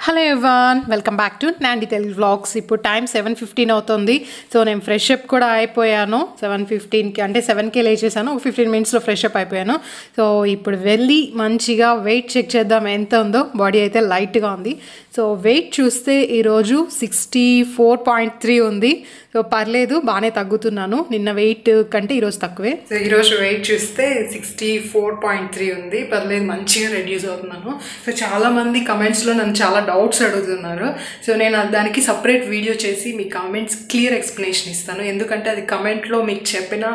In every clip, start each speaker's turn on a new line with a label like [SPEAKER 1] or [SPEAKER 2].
[SPEAKER 1] Hello everyone, welcome back to Nandi Telugu vlogs. ఇప్పుడు time 7:15 అవుతుంది. So నేను ఫ్రెష్ అప్ కూడా అయిపోయాను. 7:15కి అంటే 7కే లేచేసాను. ఒక 15 మినిట్స్లో ఫ్రెష్ అప్ అయిపోయాను. సో ఇప్పుడు వెళ్ళి మంచిగా వెయిట్ చెక్ చేద్దాం ఎంత ఉందో. బాడీ అయితే లైట్గా ఉంది. సో వెయిట్ చూస్తే ఈరోజు 64.3 ఉంది. సో పర్లేదు, బాగానే తగ్గుతున్నాను. నిన్న వెయిట్ కంటే ఈరోజు తక్కువే. సో ఈరోజు వెయిట్ చూస్తే 64.3 ఉంది. పర్లేదు, మంచిగా రెడ్యూస్ అవుతున్నాను. సో చాలామంది కమెంట్స్లో నన్ను చాలా డౌట్స్ అడుగుతున్నారు. సో నేను దానికి సపరేట్ వీడియో చేసి మీ కామెంట్స్ క్లియర్ ఎక్స్ప్లెనేషన్ ఇస్తాను. ఎందుకంటే అది కమెంట్లో మీకు చెప్పినా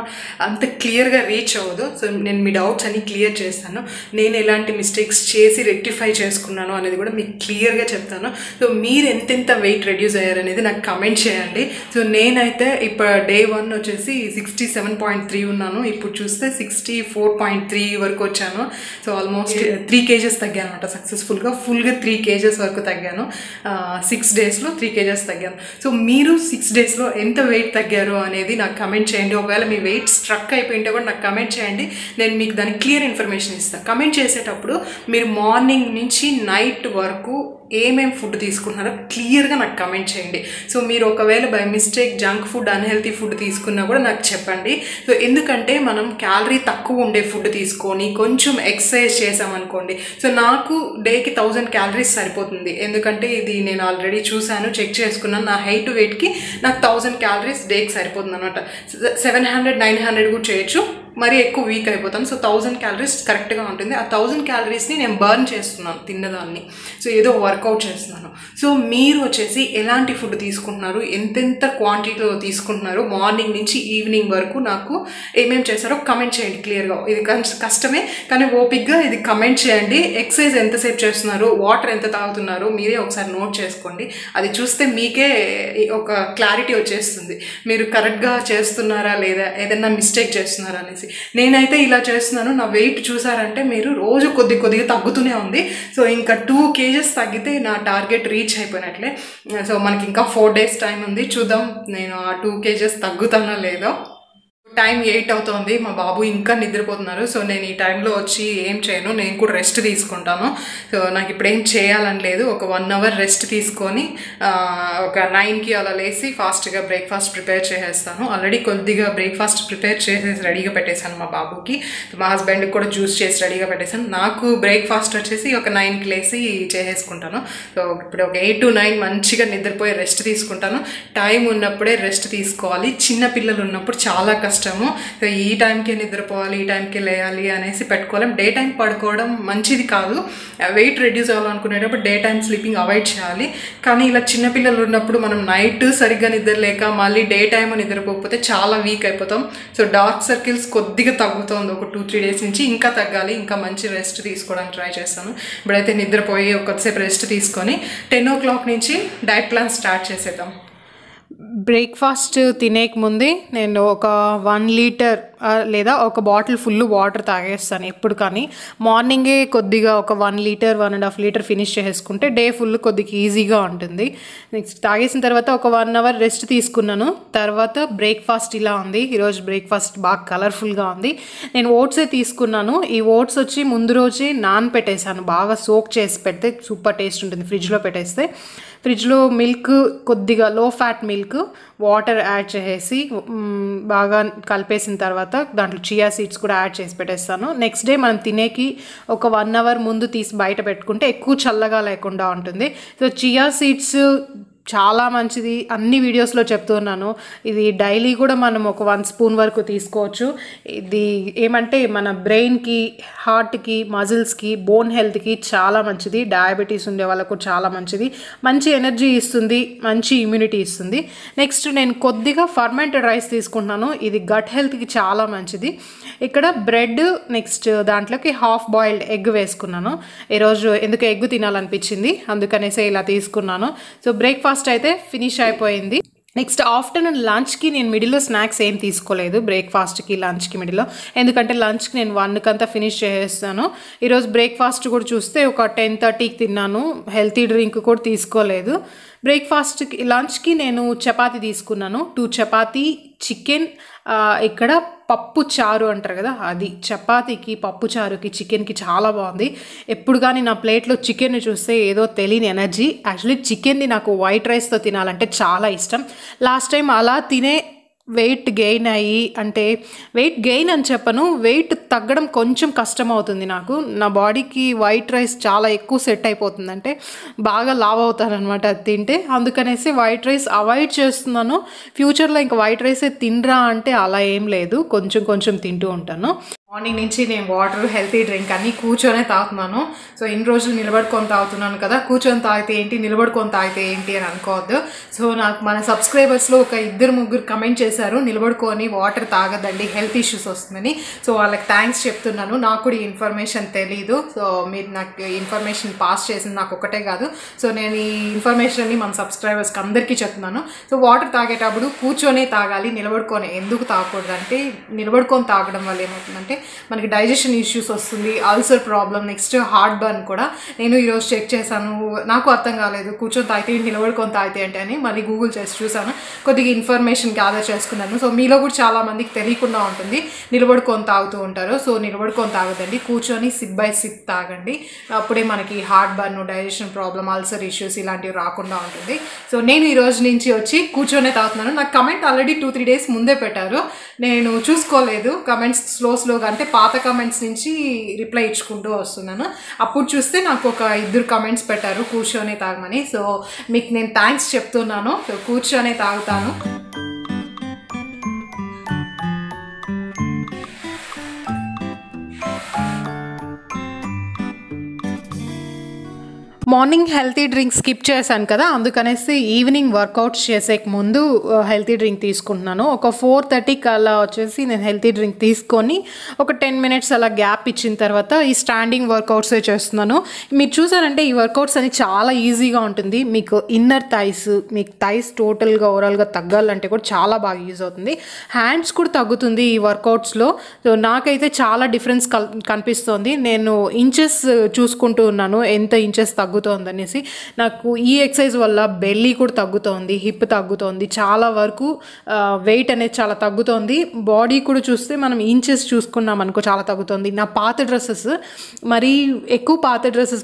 [SPEAKER 1] అంత క్లియర్గా రీచ్ అవ్వదు. సో నేను మీ డౌట్స్ అన్ని క్లియర్ చేస్తాను. నేను ఎలాంటి మిస్టేక్స్ చేసి రెక్టిఫై చేసుకున్నాను అనేది కూడా మీకు క్లియర్గా చెప్తాను. సో మీరు ఎంతెంత వెయిట్ రెడ్యూస్ అయ్యారనేది నాకు కమెంట్ చేయండి. సో నేనైతే ఇప్పుడు డే 1 వచ్చేసి 67.3 ఉన్నాను. ఇప్పుడు చూస్తే 64.3 వరకు వచ్చాను. సో ఆల్మోస్ట్ 3 kgs తగ్గాను అనమాట సక్సెస్ఫుల్గా. ఫుల్గా 3 kgs వరకు తగ్గాను. 6 daysలో 3 kgs తగ్గాను. సో మీరు 6 daysలో ఎంత వెయిట్ తగ్గారు అనేది నాకు కమెంట్ చేయండి. ఒకవేళ మీ వెయిట్ స్ట్రక్ అయిపోయింటే కూడా నాకు కమెంట్ చేయండి. నేను మీకు దానికి క్లియర్ ఇన్ఫర్మేషన్ ఇస్తాను. కమెంట్ చేసేటప్పుడు మీరు మార్నింగ్ నుంచి నైట్ వరకు ఏమేమి ఫుడ్ తీసుకుంటున్నారో క్లియర్గా నాకు కమెంట్ చేయండి. సో మీరు ఒకవేళ by mistake junk food, unhealthy food తీసుకున్నా కూడా నాకు చెప్పండి. సో ఎందుకంటే మనం క్యాలరీ తక్కువ ఉండే ఫుడ్ తీసుకొని కొంచెం ఎక్సర్సైజ్ చేసామనుకోండి, సో నాకు డేకి 1000 calories సరిపోతుంది. ఎందుకంటే ఇది నేను ఆల్రెడీ చూశాను, చెక్ చేసుకున్నాను. నా హైట్ వెయిట్కి నాకు 1000 calories డేకి సరిపోతుంది అనమాట. 700, 900 కూడా చేయొచ్చు. మరీ ఎక్కువ వీక్ అయిపోతాను. సో 1000 calories కరెక్ట్గా ఉంటుంది. ఆ 1000 calories నేను బర్న్ చేస్తున్నాను తిన్నదాన్ని. సో ఏదో వర్కౌట్ చేస్తున్నాను. సో మీరు వచ్చేసి ఎలాంటి ఫుడ్ తీసుకుంటున్నారు, ఎంతెంత క్వాంటిటీలో తీసుకుంటున్నారు, మార్నింగ్ నుంచి ఈవినింగ్ వరకు నాకు ఏమేమి చేస్తారో కమెంట్ చేయండి క్లియర్గా. ఇది కష్టమే కానీ ఓపిక్గా ఇది కమెంట్ చేయండి. ఎక్సర్సైజ్ ఎంతసేపు చేస్తున్నారు, వాటర్ ఎంత తాగుతున్నారు మీరే ఒకసారి నోట్ చేసుకోండి. అది చూస్తే మీకే ఒక క్లారిటీ వచ్చేస్తుంది మీరు కరెక్ట్గా చేస్తున్నారా లేదా, ఏదైనా మిస్టేక్ చేస్తున్నారా అనేసి. నేనైతే ఇలా చేస్తున్నాను. నా వెయిట్ చూసారంటే మీరు రోజు కొద్దిగా తగ్గుతూనే ఉంది. సో ఇంకా 2 kgs తగ్గితే నా టార్గెట్ రీచ్ అయిపోయినట్లే. సో మనకి ఇంకా 4 days టైం ఉంది. చూద్దాం నేను ఆ 2 kgs తగ్గుతానో లేదో. టైం 8 అవుతుంది. మా బాబు ఇంకా నిద్రపోతున్నారు. సో నేను ఈ టైంలో వచ్చి ఏం చేయను, నేను కూడా రెస్ట్ తీసుకుంటాను. సో నాకు ఇప్పుడు ఏం చేయాలని లేదు. ఒక 1 hour రెస్ట్ తీసుకొని ఒక 9కి అలా లేసి ఫాస్ట్గా బ్రేక్ఫాస్ట్ ప్రిపేర్ చేసేస్తాను. ఆల్రెడీ కొద్దిగా బ్రేక్ఫాస్ట్ ప్రిపేర్ చేసేసి రెడీగా పెట్టేశాను మా బాబుకి. మా హస్బెండ్కి కూడా జ్యూస్ చేసి రెడీగా పెట్టేశాను. నాకు బ్రేక్ఫాస్ట్ వచ్చేసి ఒక 9కి లేసి చేసేసుకుంటాను. సో ఇప్పుడు ఒక 8 to 9 మంచిగా నిద్రపోయి రెస్ట్ తీసుకుంటాను. టైం ఉన్నప్పుడే రెస్ట్ తీసుకోవాలి. చిన్న పిల్లలు ఉన్నప్పుడు చాలా కష్టం. సో ఈ టైంకే నిద్రపోవాలి, ఈ టైంకే లేయాలి అనేసి పెట్టుకోలేం. డే టైం పడుకోవడం మంచిది కాదు. వెయిట్ రెడ్యూస్ అవ్వాలనుకునేటప్పుడు డే టైం స్లీపింగ్ అవాయిడ్ చేయాలి. కానీ ఇలా చిన్నపిల్లలు ఉన్నప్పుడు మనం నైట్ సరిగ్గా నిద్రలేక మళ్ళీ డే టైం నిద్రపోకపోతే చాలా వీక్ అయిపోతాం. సో డార్క్ సర్కిల్స్ కొద్దిగా తగ్గుతుంది ఒక 2-3 days నుంచి. ఇంకా తగ్గాలి. ఇంకా మంచి రెస్ట్ తీసుకోవడానికి ట్రై చేస్తాను. ఇప్పుడైతే నిద్రపోయి ఒకసేపు రెస్ట్ తీసుకొని 10 o'clock నుంచి డైట్ ప్లాన్ స్టార్ట్ చేసేద్దాం. బ్రేక్ఫాస్ట్ తినేక ముందే నేను ఒక 1 లీటర్ లేదా ఒక బాటిల్ ఫుల్ వాటర్ తాగేస్తాను ఎప్పుడు. కానీ మార్నింగే కొద్దిగా ఒక 1 లీటర్ 1.5 లీటర్ ఫినిష్ చేసుకుంటే డే ఫుల్ కొద్దిగా ఈజీగా ఉంటుంది. నెక్స్ట్ తాగేసిన తర్వాత ఒక 1 hour రెస్ట్ తీసుకున్నాను. తర్వాత బ్రేక్ఫాస్ట్ ఇలా ఉంది. ఈరోజు బ్రేక్ఫాస్ట్ బాగా కలర్ఫుల్గా ఉంది. నేను ఓట్సే తీసుకున్నాను. ఈ ఓట్స్ వచ్చి ముందు రోజే నానపెట్టేసాను. బాగా సోక్ చేసి పెడితే సూపర్ టేస్ట్ ఉంటుంది. ఫ్రిడ్జ్లో పెట్టేస్తే ఫ్రిడ్జ్లో మిల్క్ కొద్దిగా లో ఫ్యాట్ మిల్క్ వాటర్ యాడ్ చేసేసి బాగా కలిపేసిన తర్వాత దాంట్లో చియా సీడ్స్ కూడా యాడ్ చేసి పెట్టేస్తాను. నెక్స్ట్ డే మనం తినేకి ఒక 1 hour ముందు తీసి బయట పెట్టుకుంటే ఎక్కువ చల్లగా లేకుండా ఉంటుంది. సో చియా సీడ్స్ చాలా మంచిది. అన్ని వీడియోస్లో చెప్తున్నాను. ఇది డైలీ కూడా మనం ఒక 1 spoon వరకు తీసుకోవచ్చు. ఇది ఏమంటే మన బ్రెయిన్కి, హార్ట్కి, మజిల్స్కి, బోన్ హెల్త్కి చాలా మంచిది. డయాబెటీస్ ఉండే వాళ్ళకు చాలా మంచిది. మంచి ఎనర్జీ ఇస్తుంది, మంచి ఇమ్యూనిటీ ఇస్తుంది. నెక్స్ట్ నేను కొద్దిగా ఫర్మెంటెడ్ రైస్ తీసుకుంటున్నాను. ఇది గట్ హెల్త్కి చాలా మంచిది. ఇక్కడ బ్రెడ్, నెక్స్ట్ దాంట్లోకి హాఫ్ బాయిల్డ్ ఎగ్ వేసుకున్నాను. ఈరోజు ఎందుకు ఎగ్ తినాలనిపించింది, అందుకనేసే ఇలా తీసుకున్నాను. సో బ్రేక్ఫాస్ట్ అయితే ఫినిష్ అయిపోయింది. నెక్స్ట్ ఆఫ్టర్నూన్ లంచ్కి నేను మిడిల్లో స్నాక్స్ ఏం తీసుకోలేదు. బ్రేక్ఫాస్ట్కి లంచ్కి మిడిల్లో, ఎందుకంటే లంచ్కి నేను 1 ఫినిష్ చేసేస్తాను. ఈరోజు బ్రేక్ఫాస్ట్ కూడా చూస్తే ఒక 10:30కి తిన్నాను. హెల్తీ డ్రింక్ కూడా తీసుకోలేదు. బ్రేక్ఫాస్ట్కి లంచ్కి నేను చపాతీ తీసుకున్నాను. 2 చపాతీ, చికెన్, ఇక్కడ పప్పు చారు అంటారు కదా, అది చపాతీకి పప్పు చారుకి చికెన్కి చాలా బాగుంది. ఎప్పుడు కానీ నా ప్లేట్లో చికెన్ చూస్తే ఏదో తెలియని ఎనర్జీ. యాక్చువల్లీ చికెన్ని నాకు వైట్ రైస్తో తినాలంటే చాలా ఇష్టం. లాస్ట్ టైం అలా తినే వెయిట్ గెయిన్ అయ్యి, అంటే వెయిట్ గెయిన్ అని చెప్పను, వెయిట్ తగ్గడం కొంచెం కష్టం అవుతుంది నాకు. నా బాడీకి వైట్ రైస్ చాలా ఎక్కువ సెట్ అయిపోతుంది, అంటే బాగా లావ్ అవుతానమాట అది తింటే. అందుకనేసి వైట్ రైస్ అవాయిడ్ చేస్తున్నాను. ఫ్యూచర్లో ఇంకా వైట్ రైసే తినరా అంటే అలా ఏం లేదు, కొంచెం కొంచెం తింటూ ఉంటాను. మార్నింగ్ నుంచి నేను వాటర్, హెల్తీ డ్రింక్ అన్నీ కూర్చొనే తాగుతున్నాను. సో ఇన్ని రోజులు నిలబడుకొని తాగుతున్నాను కదా, కూర్చొని తాగితే ఏంటి, నిలబడుకొని తాగితే ఏంటి అని అనుకోవద్దు. సో నాకు మన సబ్స్క్రైబర్స్లో ఒక 2-3 కమెంట్ చేశారు, నిలబడుకొని వాటర్ తాగదండి, హెల్త్ ఇష్యూస్ వస్తుందని. సో వాళ్ళకి థ్యాంక్స్ చెప్తున్నాను. నాకు కూడా ఈ ఇన్ఫర్మేషన్ తెలీదు. సో మీరు నాకు ఇన్ఫర్మేషన్ పాస్ చేసింది నాకు ఒకటే కాదు. సో నేను ఈ ఇన్ఫర్మేషన్ని మన సబ్స్క్రైబర్స్కి అందరికీ చెప్తున్నాను. సో వాటర్ తాగేటప్పుడు కూర్చొనే తాగాలి, నిలబడుకొని ఎందుకు తాగకూడదు అంటే, నిలబడుకొని తాగడం వల్ల ఏమవుతుందంటే మనకి డైజెషన్ ఇష్యూస్ వస్తుంది, ulcer problem, next heart burn కూడా. నేను ఈరోజు చెక్ చేశాను, నాకు అర్థం కాలేదు కూర్చొని తాగితే నిలబడుకొని తాగితే అంటే అని. మళ్ళీ గూగుల్ చేసి చూసాను, కొద్దిగా ఇన్ఫర్మేషన్ గ్యాదర్ చేసుకున్నాను. సో మీలో కూడా చాలా మందికి తెలియకుండా ఉంటుంది, నిలబడుకొని తాగుతూ ఉంటారు. సో నిలబడుకొని తాగదండి, కూర్చొని సిప్ బై సిప్ తాగండి. అప్పుడే మనకి heart burn, digestion problem, ulcer issues ఇలాంటివి రాకుండా ఉంటుంది. సో నేను ఈ రోజు నుంచి వచ్చి కూర్చొనే తాగుతున్నాను. నాకు కమెంట్ ఆల్రెడీ 2-3 డేస్ ముందే పెట్టారు, నేను చూసుకోలేదు కమెంట్స్, స్లోగా అంటే పాత కమెంట్స్ నుంచి రిప్లై ఇచ్చుకుంటూ వస్తున్నాను. అప్పుడు చూస్తే నాకు ఒక 2 కమెంట్స్ పెట్టారు కూర్చొని తాగమని. సో మీకు నేను థ్యాంక్స్ చెప్తున్నాను. సో కూర్చొనే తాగుతాను. మార్నింగ్ హెల్తీ డ్రింక్ స్కిప్ చేశాను కదా, అందుకనేసి ఈవినింగ్ వర్కౌట్స్ చేసే ముందు హెల్తీ డ్రింక్ తీసుకుంటున్నాను. ఒక 4:30కి అలా వచ్చేసి నేను హెల్తీ డ్రింక్ తీసుకొని ఒక 10 మినిట్స్ అలా గ్యాప్ ఇచ్చిన తర్వాత ఈ స్టాండింగ్ వర్కౌట్సే చేస్తున్నాను. మీరు చూసారంటే ఈ వర్కౌట్స్ అని చాలా ఈజీగా ఉంటుంది. మీకు ఇన్నర్ థైస్, మీకు థైస్ టోటల్గా ఓవరాల్గా తగ్గాలంటే కూడా చాలా బాగా యూజ్ అవుతుంది. హ్యాండ్స్ కూడా తగ్గుతుంది ఈ వర్కౌట్స్లో. సో నాకైతే చాలా డిఫరెన్స్ కనిపిస్తోంది. నేను ఇంచెస్ చూసుకుంటూ ఉన్నాను, ఎంత ఇంచెస్ తగ్గుతోందనేసి. నాకు ఈ ఎక్సర్సైజ్ వల్ల బెల్లీ కూడా తగ్గుతోంది, హిప్ తగ్గుతోంది, చాలా వరకు వెయిట్ అనేది చాలా తగ్గుతోంది. బాడీ కూడా చూస్తే మనం ఇంచెస్ చూసుకున్నాం అనుకో చాలా తగ్గుతోంది. నా పాత డ్రెస్సెస్, మరీ ఎక్కువ పాత డ్రెస్సెస్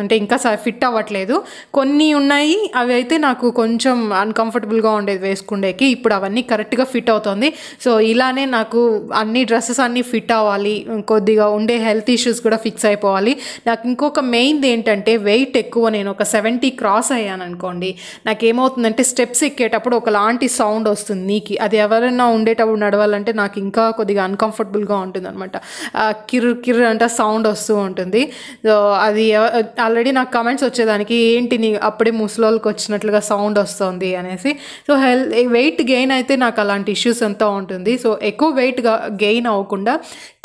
[SPEAKER 1] అంటే ఇంకా ఫిట్ అవ్వట్లేదు, కొన్ని ఉన్నాయి, అవి అయితే నాకు కొంచెం అన్కంఫర్టబుల్గా ఉండేది వేసుకుండేకి. ఇప్పుడు అవన్నీ కరెక్ట్గా ఫిట్ అవుతుంది. సో ఇలానే నాకు అన్ని డ్రెస్సెస్ అన్నీ ఫిట్ అవ్వాలి, కొద్దిగా ఉండే హెల్త్ ఇష్యూస్ కూడా ఫిక్స్ అయిపోవాలి. నాకు ఇంకొక మెయిన్ ఏంటంటే వెయిట్ ఎక్కువ, నేను ఒక 70 క్రాస్ అయ్యాను అనుకోండి, నాకేమవుతుందంటే స్టెప్స్ ఎక్కేటప్పుడు ఒకలాంటి సౌండ్ వస్తుంది నీకి. అది ఎవరైనా ఉండేటప్పుడు నడవాలంటే నాకు ఇంకా కొద్దిగా అన్కంఫర్టబుల్గా ఉంటుంది అనమాట. కిర్రు కిర్రు అంటే సౌండ్ వస్తూ ఉంటుంది. సో అది ఆల్రెడీ నాకు కమెంట్స్ వచ్చేదానికి, ఏంటి నీ అప్పుడే ముసలోళ్ళకి వచ్చినట్లుగా సౌండ్ వస్తుంది అనేసి. సో వెయిట్ గెయిన్ అయితే నాకు అలాంటి ఇష్యూస్ అంతా ఉంటుంది. సో ఎక్కువ వెయిట్ గెయిన్ అవ్వకుండా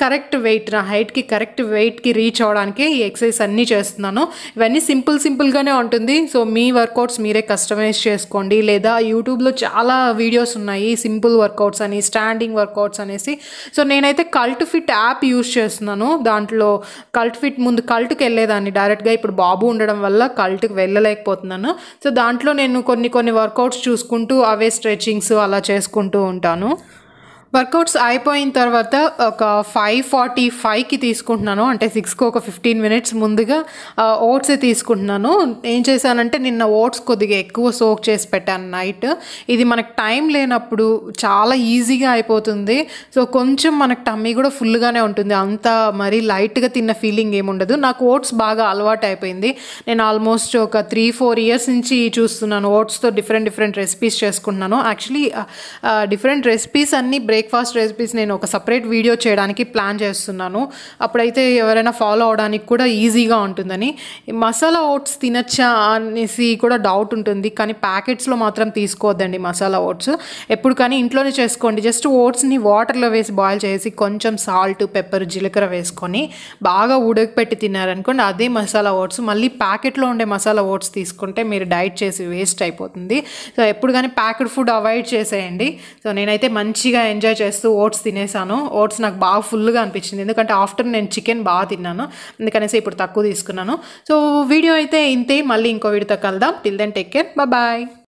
[SPEAKER 1] కరెక్ట్ వెయిట్, నా హైట్కి కరెక్ట్ వెయిట్కి రీచ్ అవ్వడానికి ఈ ఎక్సర్సైజ్ అన్నీ చేస్తున్నాను. ఇవన్నీ సింపుల్గానే ఉంటుంది. సో మీ వర్కౌట్స్ మీరే కస్టమైజ్ చేసుకోండి, లేదా యూట్యూబ్లో చాలా వీడియోస్ ఉన్నాయి సింపుల్ వర్కౌట్స్ అని, స్టాండింగ్ వర్కౌట్స్ అనేసి. సో నేనైతే కల్ట్ ఫిట్ యాప్ యూజ్ చేస్తున్నాను. దాంట్లో కల్ట్ ఫిట్, ముందు కల్ట్కి వెళ్ళేదాన్ని డైరెక్ట్గా, ఇప్పుడు బాబు ఉండడం వల్ల కల్ట్కి వెళ్ళలేకపోతున్నాను. సో దాంట్లో నేను కొన్ని వర్కౌట్స్ చూసుకుంటూ అవే స్ట్రెచింగ్స్ అలా చేసుకుంటూ ఉంటాను. వర్కౌట్స్ అయిపోయిన తర్వాత ఒక 5:45కి తీసుకుంటున్నాను, అంటే 6కి ఒక 15 మినిట్స్ ముందుగా ఓట్సే తీసుకుంటున్నాను. ఏం చేశానంటే నిన్న ఓట్స్ కొద్దిగా ఎక్కువ సోక్ చేసి పెట్టాను నైట్. ఇది మనకు టైం లేనప్పుడు చాలా ఈజీగా అయిపోతుంది. సో కొంచెం మనకు టమ్మీ కూడా ఫుల్గానే ఉంటుంది, అంత మరీ లైట్గా తిన్న ఫీలింగ్ ఏముండదు. నాకు ఓట్స్ బాగా అలవాటు అయిపోయింది. నేను ఆల్మోస్ట్ ఒక 3-4 ఇయర్స్ నుంచి చూస్తున్నాను, ఓట్స్తో డిఫరెంట్ రెసిపీస్ చేసుకుంటున్నాను. యాక్చువల్లీ డిఫరెంట్ రెసిపీస్ అన్నీ బ్రేక్ఫాస్ట్ రెసిపీస్ నేను ఒక సపరేట్ వీడియో చేయడానికి ప్లాన్ చేస్తున్నాను. అప్పుడైతే ఎవరైనా ఫాలో అవడానికి కూడా ఈజీగా ఉంటుందని. మసాలా ఓట్స్ తినచ్చా అనేసి కూడా డౌట్ ఉంటుంది, కానీ ప్యాకెట్స్లో మాత్రం తీసుకోవద్దండి మసాలా ఓట్స్. ఎప్పుడు కానీ ఇంట్లోనే చేసుకోండి. జస్ట్ ఓట్స్ని వాటర్లో వేసి బాయిల్ చేసి కొంచెం సాల్ట్, పెప్పర్, జీలకర్ర వేసుకొని బాగా ఉడకపెట్టి తిన్నారనుకోండి, అదే మసాలా ఓట్స్. మళ్ళీ ప్యాకెట్లో ఉండే మసాలా ఓట్స్ తీసుకుంటే మీరు డైట్ చేసి వేస్ట్ అయిపోతుంది. సో ఎప్పుడు కానీ ప్యాకెట్ ఫుడ్ అవాయిడ్ చేసేయండి. సో నేనైతే మంచిగా ఎంజాయ్ చేస్తూ ఓట్స్ తినేసాను. ఓట్స్ నాకు బాగా ఫుల్గా అనిపించింది, ఎందుకంటే ఆఫ్టర్ నేను చికెన్ బాగా తిన్నాను, అందుకనేసి ఇప్పుడు తక్కువ తీసుకున్నాను. సో వీడియో అయితే ఇంతే, మళ్ళీ ఇంకో వీడియోతో కలుద్దాం. Till then take care, bye.